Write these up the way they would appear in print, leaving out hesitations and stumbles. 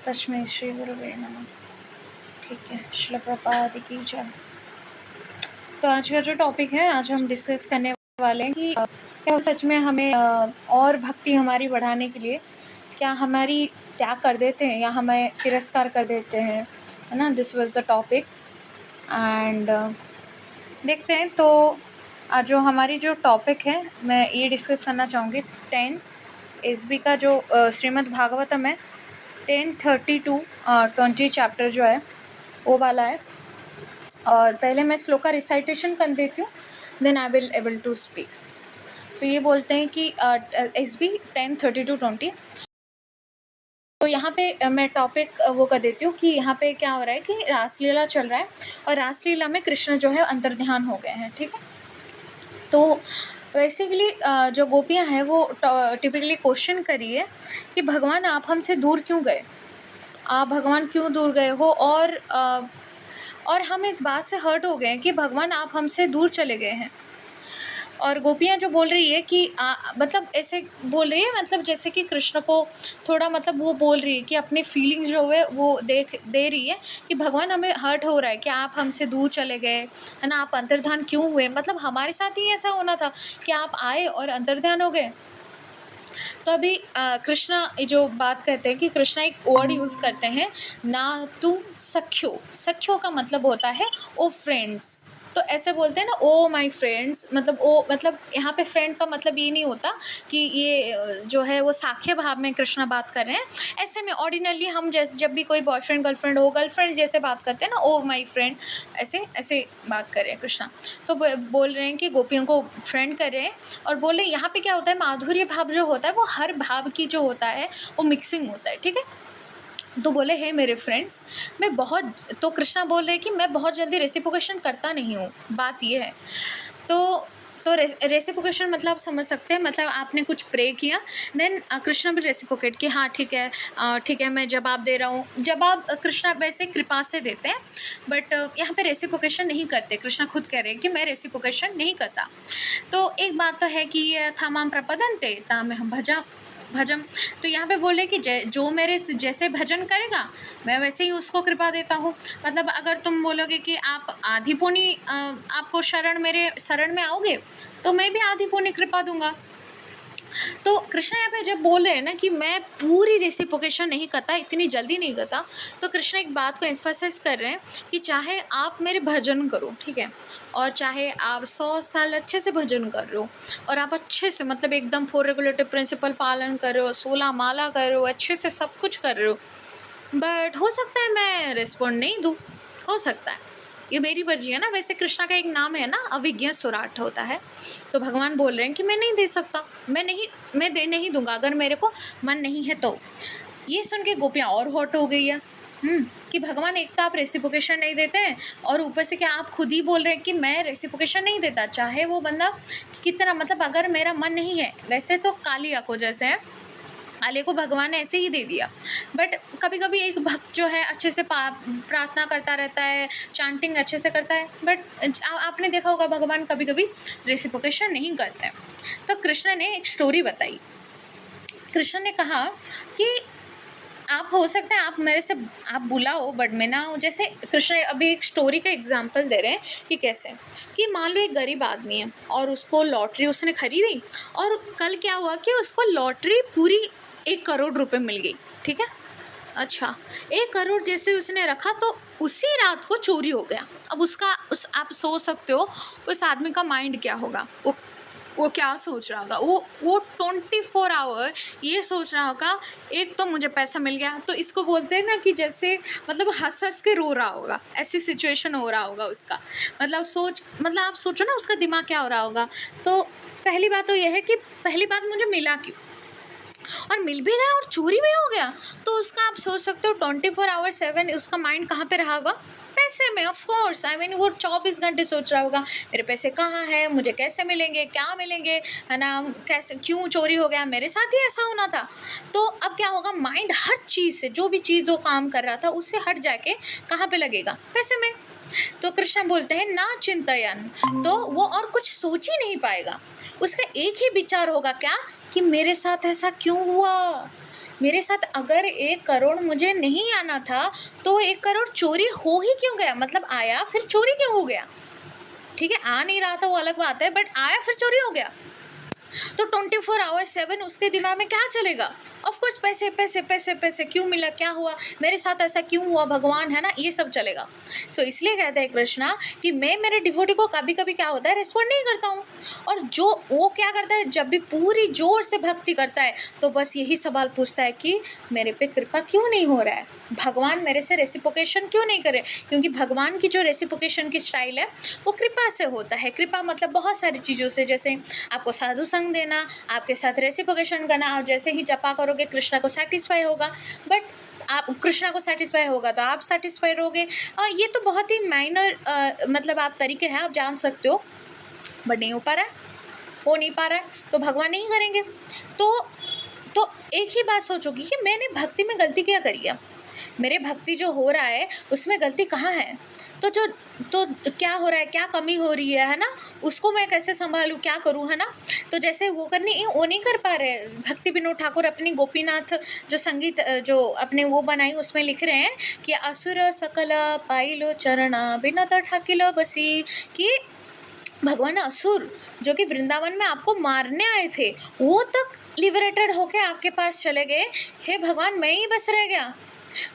तस्मै श्री गुरुवे नमः। ठीक है, श्रील प्रभुपाद की जय। तो आज का जो टॉपिक है, आज हम डिस्कस करने वाले हैं कि क्या सच में हमें और भक्ति हमारी बढ़ाने के लिए क्या हमारी त्याग कर देते हैं या हमें तिरस्कार कर देते हैं, है ना। This was the topic and देखते हैं। तो आज जो हमारी जो टॉपिक है, मैं ये डिस्कस करना चाहूँगी 10 एसबी का जो श्रीमद् भागवतम है 10:30-20 चैप्टर जो है वो वाला है। और पहले मैं श्लोक का रिसाइटेशन कर देती हूँ, then I will able to speak. तो ये बोलते हैं कि एसबी 10:30-20। तो यहाँ पे मैं टॉपिक वो कर देती हूँ कि यहाँ पे क्या हो रहा है कि रासलीला चल रहा है और रासलीला में कृष्ण जो है अंतर्ध्यान हो गए हैं। ठीक है, तो बेसिकली जो गोपियाँ हैं वो टिपिकली क्वेश्चन करी है कि भगवान आप हमसे दूर क्यों गए, आप भगवान क्यों दूर गए हो। और हम इस बात से हर्ट हो गए हैं कि भगवान आप हमसे दूर चले गए हैं। और गोपियाँ जो बोल रही है कि मतलब ऐसे बोल रही है, मतलब जैसे कि कृष्ण को थोड़ा मतलब वो बोल रही है कि अपनी फीलिंग्स जो है वो दे रही है कि भगवान हमें हर्ट हो रहा है कि आप हमसे दूर चले गए, है ना। आप अंतर्ध्यान क्यों हुए, मतलब हमारे साथ ही ऐसा होना था कि आप आए और अंतर्ध्यान हो गए। तो अभी कृष्णा जो बात कहते हैं कि कृष्णा एक वर्ड यूज़ करते हैं, ना तुम सख्यो। सख्यो का मतलब होता है ओ फ्रेंड्स। तो ऐसे बोलते हैं ना, ओ माय फ्रेंड्स, मतलब ओ मतलब यहाँ पे फ्रेंड का मतलब ये नहीं होता कि ये जो है वो साख्य भाव में कृष्णा बात कर रहे हैं। ऐसे में ऑर्डिनरली हम जैसे जब भी कोई बॉयफ्रेंड गर्लफ्रेंड हो, गर्लफ्रेंड जैसे बात करते हैं ना, ओ माय फ्रेंड, ऐसे ऐसे बात कर रहे हैं कृष्णा। तो बोल रहे हैं कि गोपियों को फ्रेंड कर रहे हैं और बोल रहे हैं यहाँ पे क्या होता है, माधुर्य भाव जो होता है वो हर भाव की जो होता है वो मिक्सिंग होता है। ठीक है, तो बोले हे मेरे फ्रेंड्स, मैं बहुत, तो कृष्णा बोल रहे हैं कि मैं बहुत जल्दी रेसिप्रोकेशन करता नहीं हूँ। बात ये है, तो रेसिप्रोकेशन मतलब आप समझ सकते हैं, मतलब आपने कुछ प्रे किया, देन कृष्णा भी रेसिप्रोकेट कि हाँ ठीक है मैं जवाब दे रहा हूँ। जवाब कृष्णा वैसे कृपा से देते हैं, बट यहाँ पे रेसिप्रोकेशन नहीं करते। कृष्णा खुद कह रहे हैं कि मैं रेसिप्रोकेशन नहीं करता। तो एक बात तो है कि थामाम प्रपदन्ते ताम हम भजम। तो यहाँ पे बोले कि जो मेरे जैसे भजन करेगा मैं वैसे ही उसको कृपा देता हूँ। मतलब अगर तुम बोलोगे कि आप आधी पुनी आपको मेरे शरण में आओगे तो मैं भी आधी पुनी कृपा दूंगा। तो कृष्ण यहाँ पे जब बोल रहे हैं ना कि मैं पूरी रेसिप्रोकेशन नहीं करता, इतनी जल्दी नहीं करता, तो कृष्ण एक बात को एम्फसाइज कर रहे हैं कि चाहे आप मेरे भजन करो, ठीक है, और चाहे आप 100 साल अच्छे से भजन कर रहे हो और आप अच्छे से मतलब एकदम 4 रेगुलेटिव प्रिंसिपल पालन कर रहे हो, 16 माला कर रहे हो, अच्छे से सब कुछ कर रहे हो, बट हो सकता है मैं रिस्पॉन्ड नहीं दूँ, हो सकता है, ये मेरी मर्जी है ना। वैसे कृष्णा का एक नाम है ना, अविज्ञ सुराट होता है। तो भगवान बोल रहे हैं कि मैं नहीं दे सकता, मैं दे नहीं दूंगा अगर मेरे को मन नहीं है तो। ये सुन के गोपियाँ और हॉट हो गई है कि भगवान एक तो आप रेसिप्रोकेशन नहीं देते हैं और ऊपर से क्या आप खुद ही बोल रहे हैं कि मैं रेसिप्रोकेशन नहीं देता, चाहे वो बंदा कितना, मतलब अगर मेरा मन नहीं है। वैसे तो कालिया को जैसे है, कालिया को भगवान ने ऐसे ही दे दिया, बट कभी कभी एक भक्त जो है अच्छे से प्रार्थना करता रहता है, चांटिंग अच्छे से करता है, बट आपने देखा होगा भगवान कभी कभी रेसिप्रोकेशन नहीं करते हैं। तो कृष्ण ने एक स्टोरी बताई। कृष्ण ने कहा कि आप हो सकता है आप मेरे से आप बुलाओ बट मैं ना, जैसे कृष्ण अभी एक स्टोरी का एग्जांपल दे रहे हैं कि कैसे, कि मान लो एक गरीब आदमी है और उसको लॉटरी उसने खरीदी और कल क्या हुआ कि उसको लॉटरी पूरी 1 करोड़ रुपए मिल गई। ठीक है, अच्छा 1 करोड़ जैसे उसने रखा तो उसी रात को चोरी हो गया। अब आप सोच सकते हो उस आदमी का माइंड क्या होगा, वो क्या सोच रहा होगा, वो 24 आवर ये सोच रहा होगा, एक तो मुझे पैसा मिल गया, तो इसको बोलते हैं ना कि जैसे मतलब हंस हंस के रो रहा होगा, ऐसी सिचुएशन हो रहा होगा उसका। मतलब आप सोचो ना उसका दिमाग क्या हो रहा होगा। तो पहली बात तो यह है कि पहली बात मुझे मिला क्यों, और मिल भी गया और चोरी भी हो गया, तो उसका आप सोच सकते हो 24/7 उसका माइंड कहाँ पे रहा होगा, पैसे में। ऑफ कोर्स आई मीन वो 24 घंटे सोच रहा होगा मेरे पैसे कहाँ हैं, मुझे कैसे मिलेंगे, क्या मिलेंगे, है ना, कैसे क्यों चोरी हो गया, मेरे साथ ही ऐसा होना था। तो अब क्या होगा, माइंड हर चीज़ से, जो भी चीज़ वो काम कर रहा था उससे हट जाके कहाँ पे लगेगा, पैसे में। तो कृष्ण बोलते हैं ना चिंतयन, तो वो और कुछ सोच ही नहीं पाएगा, उसका एक ही विचार होगा क्या, कि मेरे साथ ऐसा क्यों हुआ, मेरे साथ अगर 1 करोड़ मुझे नहीं आना था तो 1 करोड़ चोरी हो ही क्यों गया? मतलब आया फिर चोरी क्यों हो गया? ठीक है, आ नहीं रहा था वो अलग बात है, बट आया फिर चोरी हो गया। तो 24 आवर 7 उसके दिमाग में क्या चलेगा? ऑफ कोर्स पैसे पैसे पैसे पैसे, क्यों मिला, क्या हुआ, मेरे साथ ऐसा क्यों हुआ, भगवान, है ना, ये सब चलेगा। सो इसलिए कहते हैं कृष्णा कि मैं मेरे डिवोटी को कभी कभी क्या होता है, रिस्पॉन्ड नहीं करता हूँ। और जो वो क्या करता है, जब भी पूरी जोर से भक्ति करता है तो बस यही सवाल पूछता है कि मेरे पे कृपा क्यों नहीं हो रहा है, भगवान मेरे से रेसिप्रोकेशन क्यों नहीं करे। क्योंकि भगवान की जो रेसिप्रोकेशन की स्टाइल है वो कृपा से होता है। कृपा मतलब बहुत सारी चीज़ों से, जैसे आपको साधु संग देना, आपके साथ रेसिप्रोकेशन करना। आप जैसे ही जपा करोगे कृष्णा को सेटिस्फाई होगा, बट आप कृष्णा को सेटिस्फाई होगा तो आप सेटिस्फाइड होगे। ये तो बहुत ही माइनर मतलब आप तरीके हैं, आप जान सकते हो, बट नहीं हो पा रहा है, हो नहीं पा रहा है तो भगवान नहीं करेंगे। तो एक ही बात सोचोगी कि मैंने भक्ति में गलती क्या करी है, मेरे भक्ति जो हो रहा है उसमें गलती कहाँ है, तो क्या हो रहा है, क्या कमी हो रही है ना, उसको मैं कैसे संभालूँ, क्या करूँ, है ना। तो जैसे वो नहीं कर पा रहे। भक्ति विनोद ठाकुर अपनी गोपीनाथ जो संगीत जो अपने वो बनाई उसमें लिख रहे हैं कि असुर सकल पाइलो चरणा बिनत ठाकिल बसी, कि भगवान असुर जो कि वृंदावन में आपको मारने आए थे वो तक लिबरेटेड होके आपके पास चले गए, हे भगवान मैं ही बस रह गया।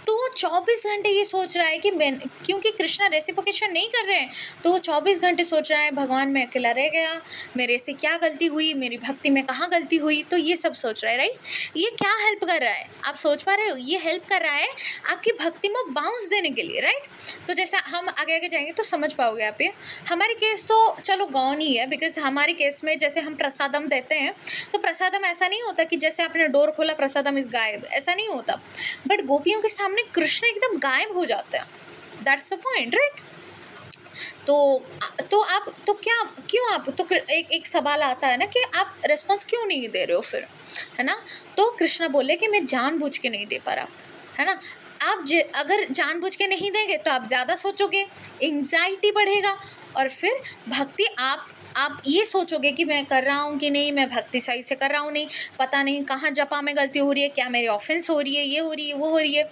तो वो 24 घंटे ये सोच रहा है कि मैं, क्योंकि कृष्णा रेसिप्रोकेशन नहीं कर रहे हैं तो वो 24 घंटे सोच रहा है भगवान मैं अकेला रह गया, मेरे से क्या गलती हुई, मेरी भक्ति में कहाँ गलती हुई, तो ये सब सोच रहा है, राइट। ये क्या हेल्प कर रहा है, आप सोच पा रहे हो, ये हेल्प कर रहा है आपकी भक्ति में बाउंस देने के लिए, राइट। तो जैसे हम आगे आगे जाएंगे तो समझ पाओगे आप। ये हमारी केस तो चलो गौन ही है, बिकॉज हमारी केस में जैसे हम प्रसादम देते हैं तो प्रसादम ऐसा नहीं होता कि जैसे आपने डोर खोला प्रसादम इस गायब, ऐसा नहीं होता। बट गोपियों के सामने कृष्ण एकदम गायब हो जाते हैं, दैट्स द पॉइंट, राइट। तो आप तो क्या, क्यों आप तो एक सवाल आता है ना कि आप रिस्पॉन्स क्यों नहीं दे रहे हो फिर, है ना। तो कृष्ण बोले कि मैं जानबूझ के नहीं दे पा रहा, है ना। आप अगर जानबूझ के नहीं देंगे तो आप ज़्यादा सोचोगे, एंग्जाइटी बढ़ेगा, और फिर भक्ति आप ये सोचोगे कि मैं कर रहा हूँ कि नहीं, मैं भक्ति सही से कर रहा हूँ नहीं, पता नहीं कहाँ जपा में गलती हो रही है, क्या मेरी ऑफेंस हो रही है, ये हो रही है, वो हो रही है।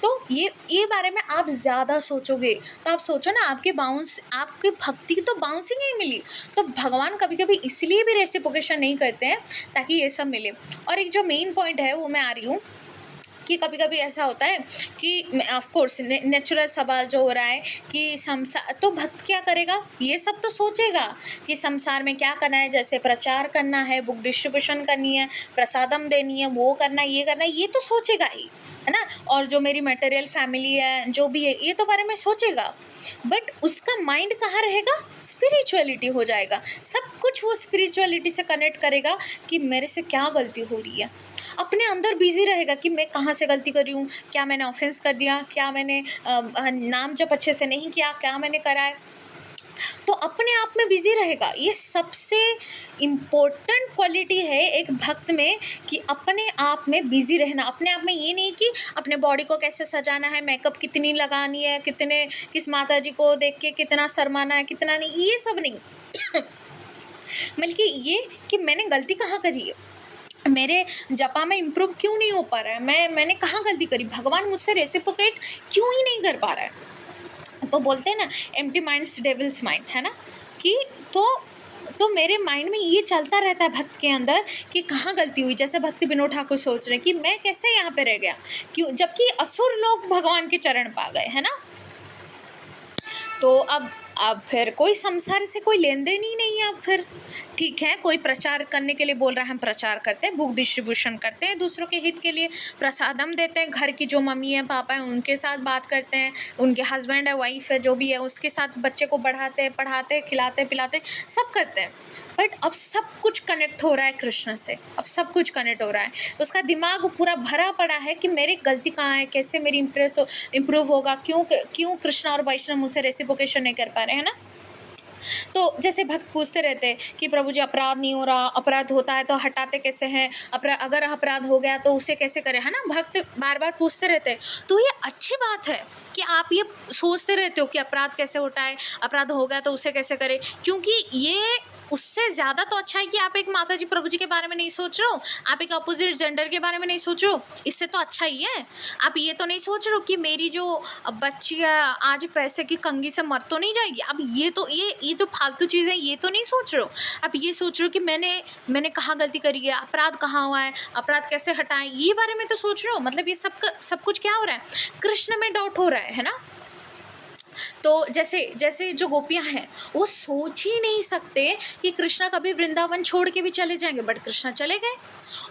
तो ये बारे में आप ज़्यादा सोचोगे। तो आप सोचो ना, आपकी भक्ति की तो बाउंसिंग ही मिली। तो भगवान कभी कभी इसलिए भी रेसिप्रोकेशन नहीं करते हैं ताकि ये सब मिले। और एक जो मेन पॉइंट है वो मैं आ रही हूँ कि कभी कभी ऐसा होता है कि ऑफ कोर्स नेचुरल सवाल जो हो रहा है कि संसार, तो भक्त क्या करेगा, ये सब तो सोचेगा कि संसार में क्या करना है, जैसे प्रचार करना है, बुक डिस्ट्रीब्यूशन करनी है, प्रसादम देनी है, वो करना है, ये तो सोचेगा ही, है ना। और जो मेरी मटेरियल फैमिली है, जो भी है, ये तो बारे में सोचेगा, बट उसका माइंड कहाँ रहेगा, स्पिरिचुअलिटी हो जाएगा। सब कुछ वो स्पिरिचुअलिटी से कनेक्ट करेगा कि मेरे से क्या गलती हो रही है, अपने अंदर बिजी रहेगा कि मैं कहाँ से गलती कर रही हूँ, क्या मैंने ऑफेंस कर दिया, क्या मैंने नाम जप अच्छे से नहीं किया, क्या मैंने करा है, तो अपने आप में बिजी रहेगा। ये सबसे इम्पोर्टेंट क्वालिटी है एक भक्त में कि अपने आप में बिजी रहना। अपने आप में ये नहीं कि अपने बॉडी को कैसे सजाना है, मेकअप कितनी लगानी है, किस माता जी को देख के कितना शर्माना है, कितना नहीं, ये सब नहीं बल्कि ये कि मैंने गलती कहाँ करी है, मेरे जपा में इम्प्रूव क्यों नहीं हो पा रहा है, मैंने कहाँ गलती करी, भगवान मुझसे रेसिप्रोकेट क्यों ही नहीं कर पा रहा है। तो बोलते हैं ना, एम्प्टी माइंड्स डेविल्स माइंड, है ना, कि तो मेरे माइंड में ये चलता रहता है भक्त के अंदर कि कहाँ गलती हुई। जैसे भक्ति विनोद ठाकुर सोच रहे हैं कि मैं कैसे यहाँ पे रह गया, क्यों, जबकि असुर लोग भगवान के चरण पा गए, है ना। तो अब फिर कोई संसार से कोई लेन देन ही नहीं है। अब फिर ठीक है, कोई प्रचार करने के लिए बोल रहा है, हम प्रचार करते हैं, बुक डिस्ट्रीब्यूशन करते हैं, दूसरों के हित के लिए प्रसादम देते हैं, घर की जो मम्मी है पापा है उनके साथ बात करते हैं, उनके हस्बैंड है वाइफ है जो भी है उसके साथ बच्चे को पढ़ाते खिलाते पिलाते सब करते हैं। बट अब सब कुछ कनेक्ट हो रहा है कृष्ण से, अब सब कुछ कनेक्ट हो रहा है, उसका दिमाग पूरा भरा पड़ा है कि मेरी गलती कहाँ है, कैसे मेरी इम्प्रूव होगा, क्यों कृष्ण और वैष्णव मुझसे रेसिप्रोकेशन नहीं कर पा रहे, है ना। तो जैसे भक्त पूछते रहते हैं कि प्रभु जी अपराध नहीं हो रहा, अपराध होता है तो हटाते कैसे हैं, अगर अपराध हो गया तो उसे कैसे करें, है ना। भक्त बार बार पूछते रहते हैं। तो ये अच्छी बात है कि आप ये सोचते रहते हो कि अपराध कैसे हटाए, अपराध हो गया तो उसे कैसे करें, क्योंकि ये उससे ज़्यादा तो अच्छा है कि आप एक माता जी प्रभु जी के बारे में नहीं सोच रहे हो, आप एक अपोजिट जेंडर के बारे में नहीं सोच रहे हो, इससे तो अच्छा ही है। आप ये तो नहीं सोच रहे हो कि मेरी जो बच्ची है आज पैसे की कंगी से मर तो नहीं जाएगी। अब ये तो ये जो फालतू चीज़ें ये तो नहीं सोच रहे हो। आप ये सोच रहे हो कि मैंने कहाँ गलती करी है, अपराध कहाँ हुआ है, अपराध कैसे हटाएं, ये बारे में तो सोच रहे हो। मतलब ये सब कुछ क्या हो रहा है, कृष्ण में डाउट हो रहा है ना। तो जैसे जैसे जो गोपियाँ हैं वो सोच ही नहीं सकते कि कृष्णा कभी वृंदावन छोड़ के भी चले जाएंगे, बट कृष्णा चले गए।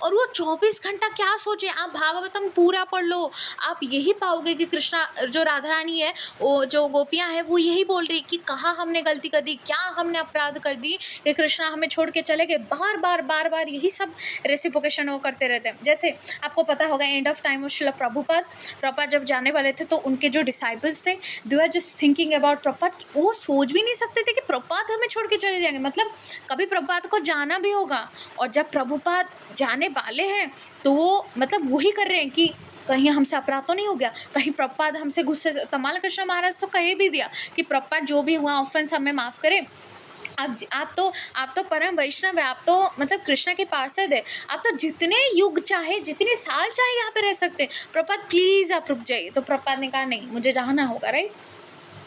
और वो 24 घंटा क्या सोचे, आप भागवतम पूरा पढ़ लो, आप यही पाओगे कि कृष्णा जो राधा रानी है, वो जो गोपियाँ हैं वो यही बोल रही कि कहाँ हमने गलती कर दी, क्या हमने अपराध कर दी कि कृष्णा हमें छोड़ के चले गए। बार बार यही सब रेसिप्रोकेशन वो करते रहते हैं। जैसे आपको पता होगा end of time of Srila Prabhupada जब जाने वाले थे तो उनके जो डिसाइपल्स थे they are just thinking about Prabhupada, वो सोच भी नहीं सकते थे कि प्रभुपाद हमें छोड़ के चले जाएंगे। मतलब कभी प्रभुपाद को जाना भी होगा, और जब प्रभुपाद जाने वाले हैं तो वो मतलब वही कर रहे हैं कि कहीं हमसे अपराध तो नहीं हो गया, कहीं प्रभुपाद हमसे गुस्से से। तमाल कृष्ण महाराज तो कह भी दिया कि प्रभुपाद जो भी हुआ ऑफेंस हमें माफ़ करें। आप तो परम वैष्णव है, आप तो मतलब कृष्ण के पार्षद है, आप तो जितने युग चाहे जितने साल चाहे यहाँ पे रह सकते हैं। प्रभुपाद प्लीज़ आप रुक जाइए। तो प्रभुपाद ने कहा नहीं, मुझे जाना होगा, राइट।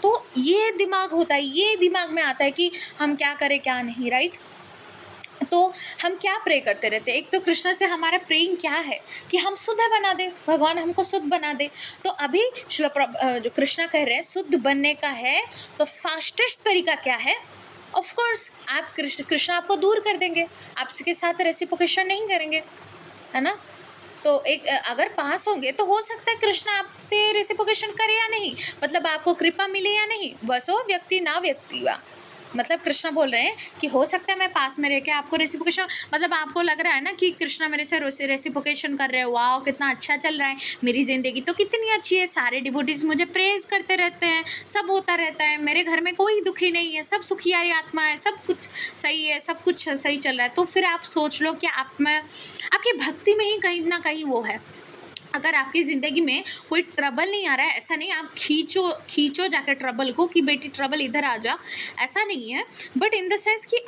तो ये दिमाग होता है, ये दिमाग में आता है कि हम क्या करें क्या नहीं, राइट। तो हम क्या प्रे करते रहते हैं। एक तो कृष्ण से हमारा प्रेम क्या है कि हम शुद्ध बना दे, भगवान हमको शुद्ध बना दे। तो अभी जो कृष्ण कह रहे हैं शुद्ध बनने का है, तो फास्टेस्ट तरीका क्या है। ऑफ कोर्स आप कृष्ण आपको दूर कर देंगे, आपके साथ रेसिप्रोकेशन नहीं करेंगे, है ना। तो एक अगर पास होंगे तो हो सकता है कृष्ण आपसे रेसिप्रोकेशन करे या नहीं, मतलब आपको कृपा मिले या नहीं, वसो व्यक्ति ना व्यक्ति वा। मतलब कृष्ण बोल रहे हैं कि हो सकता है मैं पास में रह के आपको रेसिप्रोकेशन, मतलब आपको लग रहा है ना कि कृष्ण मेरे से रेसिप्रोकेशन कर रहे हैं, वाह कितना अच्छा चल रहा है, मेरी ज़िंदगी तो कितनी अच्छी है, सारे डिवोटीज मुझे प्रेज करते रहते हैं, सब होता रहता है, मेरे घर में कोई दुखी नहीं है, सब सुखियारी आत्मा है, सब कुछ सही है, सब कुछ सही चल रहा है। तो फिर आप सोच लो कि आप में आपकी भक्ति में ही कहीं ना कहीं वो है। अगर आपकी ज़िंदगी में कोई ट्रबल नहीं आ रहा है, ऐसा नहीं आप खींचो जाकर ट्रबल को कि बेटी ट्रबल इधर आ जा, ऐसा नहीं है। बट इन द सेंस कि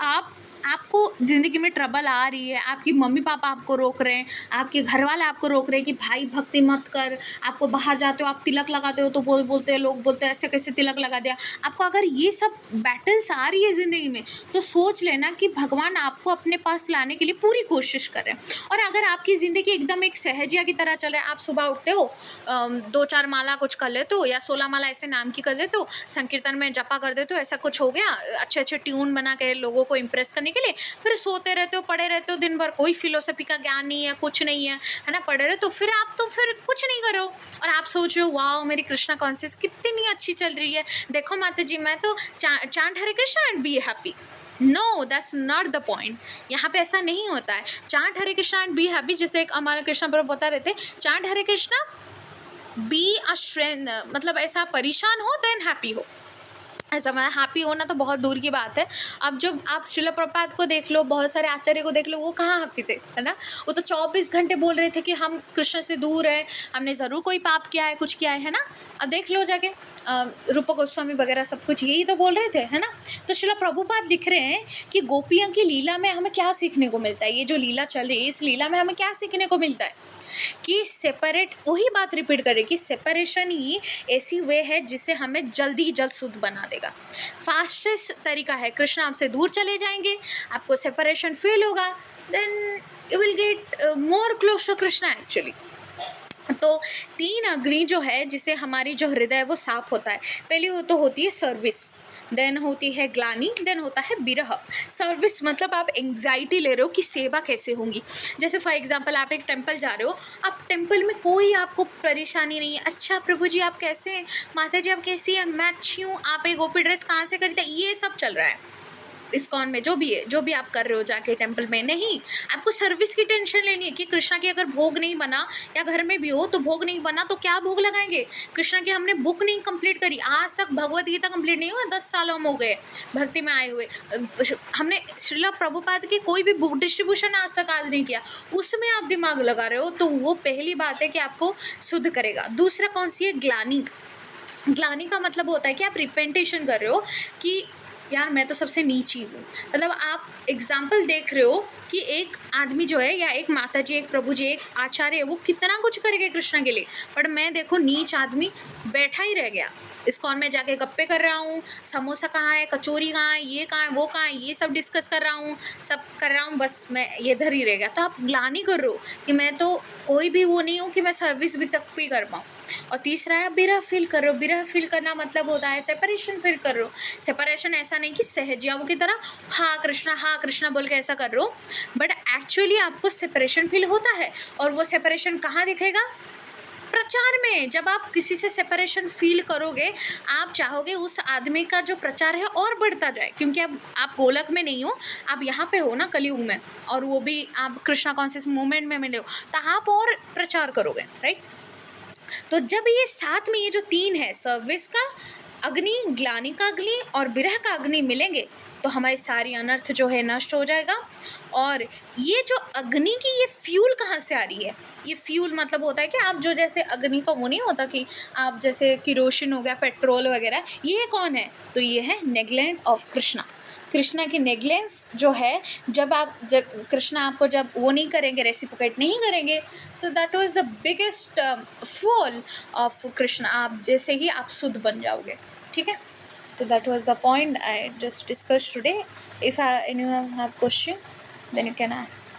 आपको ज़िंदगी में ट्रबल आ रही है, आपकी मम्मी पापा आपको रोक रहे हैं, आपके घर वाले आपको रोक रहे हैं कि भाई भक्ति मत कर, आपको बाहर जाते हो आप तिलक लगाते हो तो बोलते हैं, लोग बोलते हैं ऐसे कैसे तिलक लगा दिया आपको। अगर ये सब बैटल्स आ रही है ज़िंदगी में तो सोच लेना कि भगवान आपको अपने पास लाने के लिए पूरी कोशिश कर रहे हैं। और अगर आपकी ज़िंदगी एकदम एक सहजिया की तरह चल रहा है, आप सुबह उठते हो 2-4 माला कुछ कर लेते हो या 16 माला ऐसे नाम की कर लेते हो, संकीर्तन में जपा कर देते हो, ऐसा कुछ हो गया, अच्छे ट्यून बना के लोगों को इम्प्रेस करने के लिए, फिर सोते रहते हो, पड़े रहते हो दिन भर, कोई फिलोसफी का ज्ञान नहीं है, कुछ नहीं है ना, पड़े रहे तो फिर आप तो फिर कुछ नहीं करो। और आप सोच रहे हो वाह मेरी कृष्णा कॉन्शियस कितनी अच्छी चल रही है, देखो माता जी मैं तो chant Hare Krishna and be happy. No that's not the point. यहाँ पे ऐसा नहीं होता है। Chant Hare Krishna and be happy, जैसे एक हमारे कृष्णा पर बता रहे थे, chant Hare Krishna be a strength, मतलब ऐसा परेशान हो देन हैप्पी हो, ऐसा मैं हैप्पी होना तो बहुत दूर की बात है। अब जब आप श्रील प्रभुपाद को देख लो, बहुत सारे आचार्य को देख लो, वो कहाँ हैप्पी थे, है ना। वो तो 24 घंटे बोल रहे थे कि हम कृष्ण से दूर है, हमने ज़रूर कोई पाप किया है, कुछ किया है ना। अब देख लो जाके रूप गोस्वामी वगैरह सब कुछ यही तो बोल रहे थे, है ना। तो श्रील प्रभुपाद लिख रहे हैं कि गोपियों की लीला में हमें क्या सीखने को मिलता है, ये जो लीला चल रही है इस लीला में हमें क्या सीखने को मिलता है कि सेपरेट, वही बात रिपीट करें कि सेपरेशन ही ऐसी वे है जिससे हमें जल्दी जल्द शुद्ध बना देगा। फास्टेस्ट तरीका है, कृष्ण आपसे दूर चले जाएंगे, आपको सेपरेशन फील होगा, then you will get more close to Krishna actually. तो 3 अग्नि जो है जिसे हमारी जो हृदय है वो साफ होता है। पहली हो तो होती है सर्विस, देन होती है ग्लानी, देन होता है विरह। सर्विस मतलब आप एंग्जाइटी ले रहे हो कि सेवा कैसे होंगी। जैसे फॉर एग्जांपल आप एक टेंपल जा रहे हो, आप टेंपल में कोई आपको परेशानी नहीं है, अच्छा प्रभु जी आप कैसे हैं, माता जी आप कैसी हैं, मैं अच्छी हूँ, आप एक गोपी ड्रेस कहाँ से खरीदे, ये सब चल रहा है इस्कॉन में, जो भी है, जो भी आप कर रहे हो जाके टेंपल में। नहीं, आपको सर्विस की टेंशन लेनी है कि कृष्णा की अगर भोग नहीं बना, या घर में भी हो तो भोग नहीं बना तो क्या भोग लगाएंगे। कृष्णा की हमने बुक नहीं कंप्लीट करी, आज तक भगवत गीता कंप्लीट नहीं हुआ, 10 साल हम हो गए भक्ति में आए हुए, हमने श्रील प्रभुपाद की कोई भी बुक डिस्ट्रीब्यूशन आज नहीं किया, उसमें आप दिमाग लगा रहे हो, तो वो पहली बात है कि आपको शुद्ध करेगा। दूसरा कौन सी है, ग्लानी। ग्लानी का मतलब होता है कि आप रिपेंटेशन कर रहे हो कि यार मैं तो सबसे नीची हूँ। मतलब आप एग्जाम्पल देख रहे हो कि एक आदमी जो है, या एक माता जी, एक प्रभु जी, एक आचार्य, वो कितना कुछ करेंगे कृष्णा के लिए, बट मैं देखो नीच आदमी बैठा ही रह गया। इस्कॉन में जाके गप्पे कर रहा हूँ, समोसा कहाँ है, कचौरी कहाँ है, ये कहाँ है, वो कहाँ है, ये सब डिस्कस कर रहा हूँ, सब कर रहा हूँ, बस मैं ये इधर ही रह गया। तो आप ग्लानि कर रहे हो कि मैं तो कोई भी वो नहीं हूँ कि मैं सर्विस भी तक भी कर पाऊँ। और तीसरा है बिरह फील कर रहे हो। बिरह फील करना मतलब होता है सेपरेशन फील कर रहे हो। सेपरेशन ऐसा नहीं कि सहजियाओं की तरह हाँ कृष्णा बोल के ऐसा कर रहे हो, बट एक्चुअली आपको सेपरेशन फील होता है। और वो सेपरेशन कहाँ दिखेगा? प्रचार में। जब आप किसी से सेपरेशन फील करोगे, आप चाहोगे उस आदमी का जो प्रचार है और बढ़ता जाए, क्योंकि अब आप गोलक में नहीं हो, आप यहाँ पे हो ना कलयुग में, और वो भी आप कृष्णा कॉन्शियस मूवमेंट में मिले हो, तो आप और प्रचार करोगे, राइट। तो जब ये साथ में ये जो तीन है, सर्विस का अग्नि, ग्लानि का अग्नि और विरह का अग्नि मिलेंगे, तो हमारी सारी अनर्थ जो है नष्ट हो जाएगा। और ये जो अग्नि की ये फ्यूल कहाँ से आ रही है? ये फ्यूल मतलब होता है कि आप जो जैसे अग्नि का वो नहीं होता कि आप जैसे किरोसिन हो गया, पेट्रोल वगैरह, ये कौन है? तो ये है नेग्लेक्ट ऑफ कृष्णा। कृष्णा की नेग्लेंस जो है, जब कृष्णा आपको जब वो नहीं करेंगे, रेसिप्रोकेट नहीं करेंगे, so that was the biggest fall of Krishna. आप जैसे ही आप शुद्ध बन जाओगे, ठीक है। तो that was the point I just discuss today. If anyone have question then you can ask.